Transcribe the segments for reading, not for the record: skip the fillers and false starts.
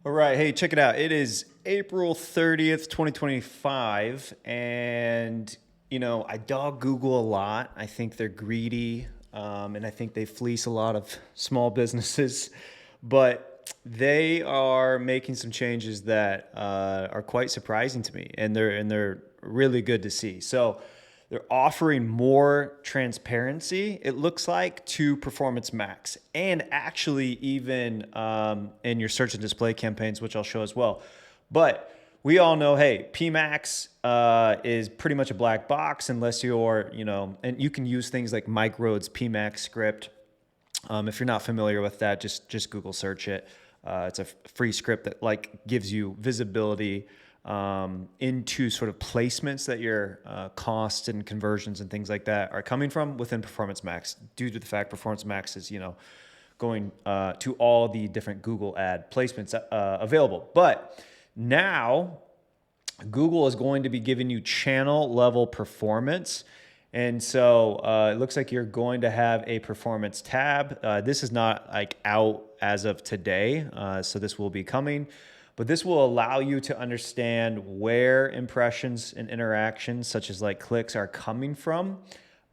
All right, hey, check it out. It is April 30th, 2025, and I dog Google a lot. I think they're greedy, and I think they fleece a lot of small businesses, but they are making some changes that are quite surprising to me, and they're really good to see. So they're offering more transparency, it looks like, to Performance Max, and actually even in your search and display campaigns, which I'll show as well. But we all know, hey, PMax is pretty much a black box unless you're, and you can use things like Mike Rode's PMax script. If you're not familiar with that, just Google search it. It's a free script that gives you visibility into sort of placements that your costs and conversions and things like that are coming from within Performance Max, due to the fact Performance Max is going to all the different Google ad placements available. But now Google is going to be giving you channel level performance. And so it looks like you're going to have a performance tab. This is not out as of today, so this will be coming. But this will allow you to understand where impressions and interactions, such as clicks, are coming from,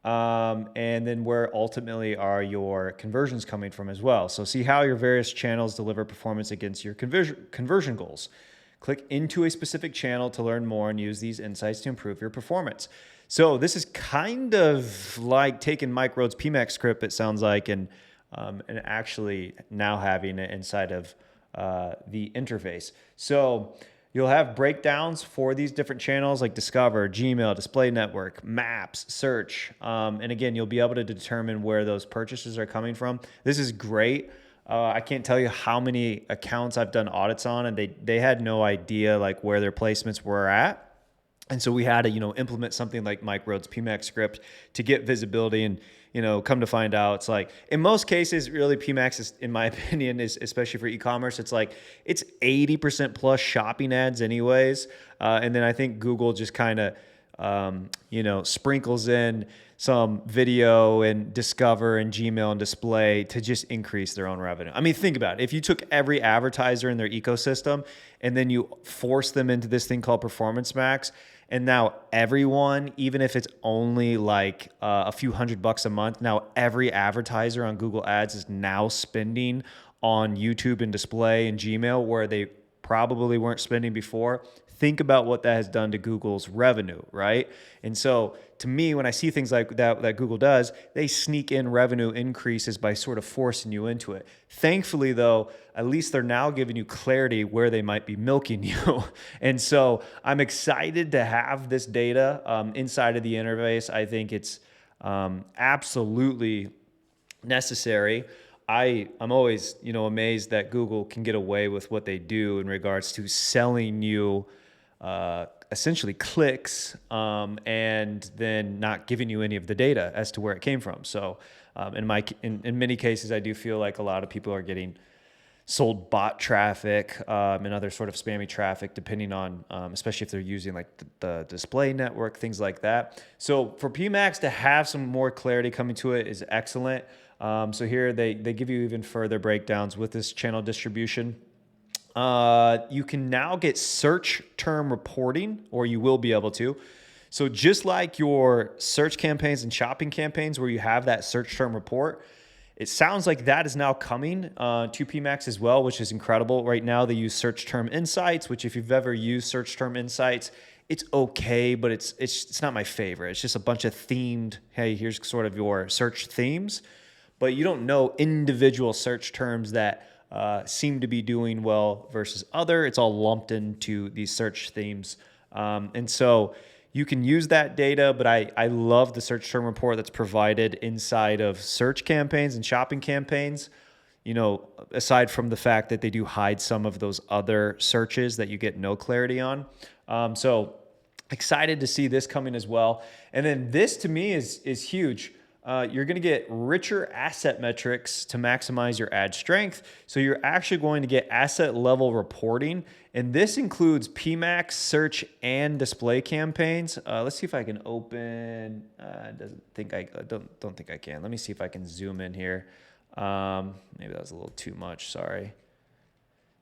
and then where ultimately are your conversions coming from as well. So see how your various channels deliver performance against your conversion goals. Click into a specific channel to learn more and use these insights to improve your performance. So this is kind of like taking Mike Rode's PMax script, it sounds like, and actually now having it inside of the interface. So you'll have breakdowns for these different channels like Discover, Gmail, Display Network, Maps, Search. And again, you'll be able to determine where those purchases are coming from. This is great. I can't tell you how many accounts I've done audits on, and they had no idea where their placements were at. And so we had to, implement something like Mike Rode's PMax script to get visibility. And, come to find out, it's in most cases, really PMax is, in my opinion, is especially for e-commerce, it's 80% plus shopping ads anyways. And then I think Google just kind of, sprinkles in some video and Discover and Gmail and Display to just increase their own revenue. I mean, think about it. If you took every advertiser in their ecosystem and then you force them into this thing called Performance Max, and now everyone, even if it's only a few $100 a month, now every advertiser on Google Ads is now spending on YouTube and Display and Gmail where they probably weren't spending before. Think about what that has done to Google's revenue, right? And so to me, when I see things like that Google does, they sneak in revenue increases by sort of forcing you into it. Thankfully, though, at least they're now giving you clarity where they might be milking you. And so I'm excited to have this data inside of the interface. I think it's absolutely necessary. I'm always, amazed that Google can get away with what they do in regards to selling you essentially clicks, and then not giving you any of the data as to where it came from. So in many cases, I do feel like a lot of people are getting sold bot traffic and other sort of spammy traffic, depending on, especially if they're using the display network, things like that. So for PMax to have some more clarity coming to it is excellent. So here they give you even further breakdowns with this channel distribution. You can now get search term reporting, or you will be able to. So just like your search campaigns and shopping campaigns where you have that search term report, it sounds like that is now coming to PMax as well, which is incredible. Right now they use search term insights, which if you've ever used search term insights, it's okay, but it's not my favorite. It's just a bunch of themed, hey, here's sort of your search themes, but you don't know individual search terms that seem to be doing well versus other. It's all lumped into these search themes. And so you can use that data, but I love the search term report that's provided inside of search campaigns and shopping campaigns, aside from the fact that they do hide some of those other searches that you get no clarity on. So excited to see this coming as well. And then this to me is huge. You're going to get richer asset metrics to maximize your ad strength. So you're actually going to get asset level reporting. And this includes PMax, search, and display campaigns. Let's see if I can open. Don't think I can. Let me see if I can zoom in here. Maybe that was a little too much. Sorry.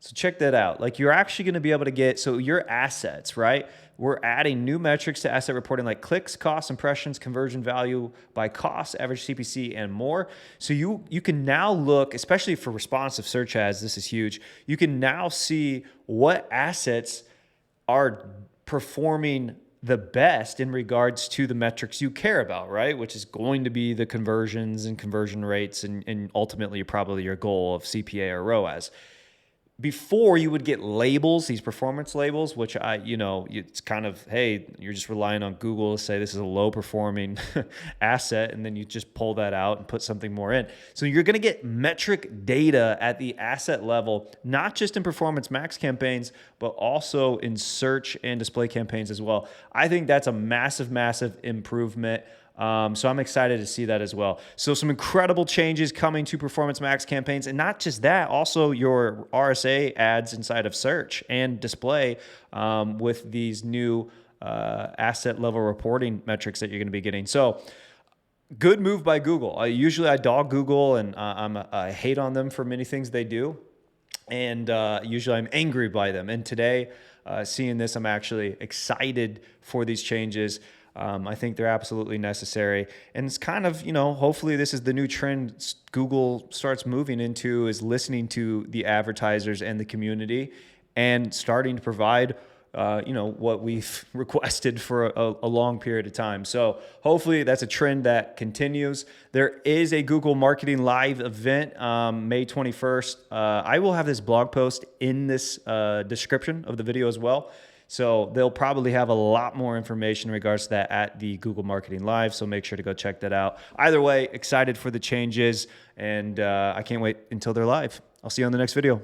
So check that out. Like you're actually going to be able to get, so your assets, right? We're adding new metrics to asset reporting like clicks, costs, impressions, conversion value by cost, average CPC, and more. So you can now look, especially for responsive search ads, this is huge. You can now see what assets are performing the best in regards to the metrics you care about, right? Which is going to be the conversions and conversion rates and ultimately probably your goal of CPA or ROAS. Before you would get labels, these performance labels, which it's kind of, hey, you're just relying on Google to say this is a low performing asset. And then you just pull that out and put something more in. So you're going to get metric data at the asset level, not just in Performance Max campaigns, but also in search and display campaigns as well. I think that's a massive, massive improvement. So I'm excited to see that as well. So some incredible changes coming to Performance Max campaigns. And not just that, also your RSA ads inside of search and display with these new asset level reporting metrics that you're going to be getting. So good move by Google. Usually I dog Google and I hate on them for many things they do. And usually I'm angry by them. And today, seeing this, I'm actually excited for these changes. I think they're absolutely necessary. And it's kind of, hopefully this is the new trend Google starts moving into, is listening to the advertisers and the community and starting to provide, what we've requested for a long period of time. So hopefully that's a trend that continues. There is a Google Marketing Live event, May 21st. I will have this blog post in this description of the video as well. So they'll probably have a lot more information in regards to that at the Google Marketing Live. So make sure to go check that out. Either way, excited for the changes, and I can't wait until they're live. I'll see you on the next video.